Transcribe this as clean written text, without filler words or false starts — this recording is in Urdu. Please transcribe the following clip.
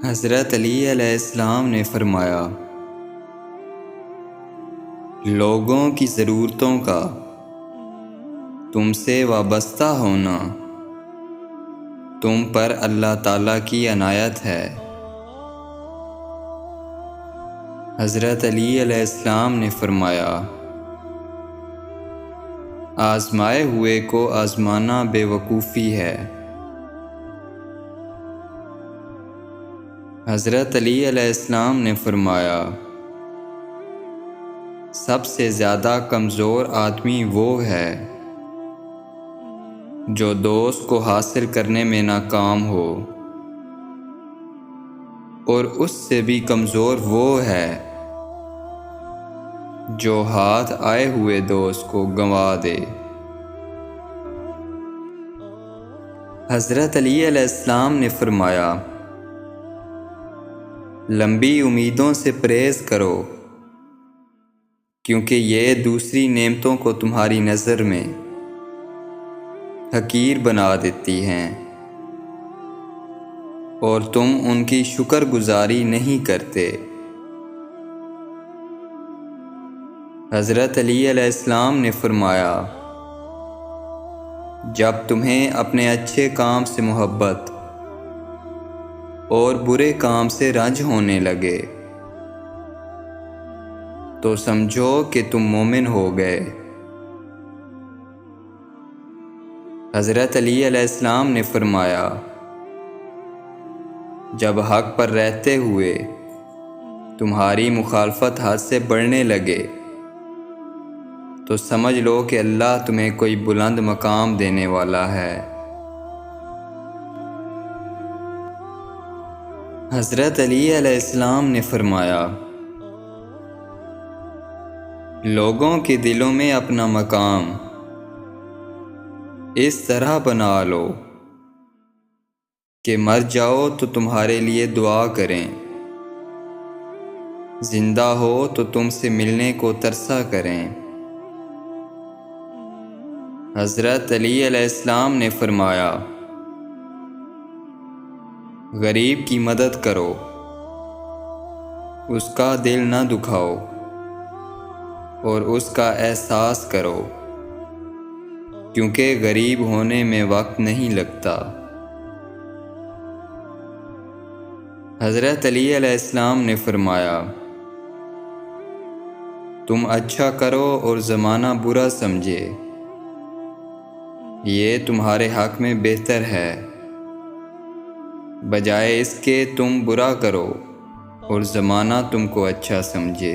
حضرت علی علیہ السلام نے فرمایا، لوگوں کی ضرورتوں کا تم سے وابستہ ہونا تم پر اللہ تعالیٰ کی عنایت ہے۔ حضرت علی علیہ السلام نے فرمایا، آزمائے ہوئے کو آزمانا بے وقوفی ہے۔ حضرت علی علیہ السلام نے فرمایا، سب سے زیادہ کمزور آدمی وہ ہے جو دوست کو حاصل کرنے میں ناکام ہو، اور اس سے بھی کمزور وہ ہے جو ہاتھ آئے ہوئے دوست کو گنوا دے۔ حضرت علی علیہ السلام نے فرمایا، لمبی امیدوں سے پرہیز کرو، کیونکہ یہ دوسری نعمتوں کو تمہاری نظر میں حقیر بنا دیتی ہیں اور تم ان کی شکر گزاری نہیں کرتے۔ حضرت علی علیہ السلام نے فرمایا، جب تمہیں اپنے اچھے کام سے محبت اور برے کام سے رنج ہونے لگے تو سمجھو کہ تم مومن ہو گئے۔ حضرت علی علیہ السلام نے فرمایا، جب حق پر رہتے ہوئے تمہاری مخالفت حد سے بڑھنے لگے تو سمجھ لو کہ اللہ تمہیں کوئی بلند مقام دینے والا ہے۔ حضرت علی علیہ السلام نے فرمایا، لوگوں کے دلوں میں اپنا مقام اس طرح بنا لو کہ مر جاؤ تو تمہارے لیے دعا کریں، زندہ ہو تو تم سے ملنے کو ترسا کریں۔ حضرت علی علیہ السلام نے فرمایا، غریب کی مدد کرو، اس کا دل نہ دکھاؤ اور اس کا احساس کرو، کیونکہ غریب ہونے میں وقت نہیں لگتا۔ حضرت علی علیہ السلام نے فرمایا، تم اچھا کرو اور زمانہ برا سمجھے، یہ تمہارے حق میں بہتر ہے، بجائے اس کے تم برا کرو اور زمانہ تم کو اچھا سمجھے۔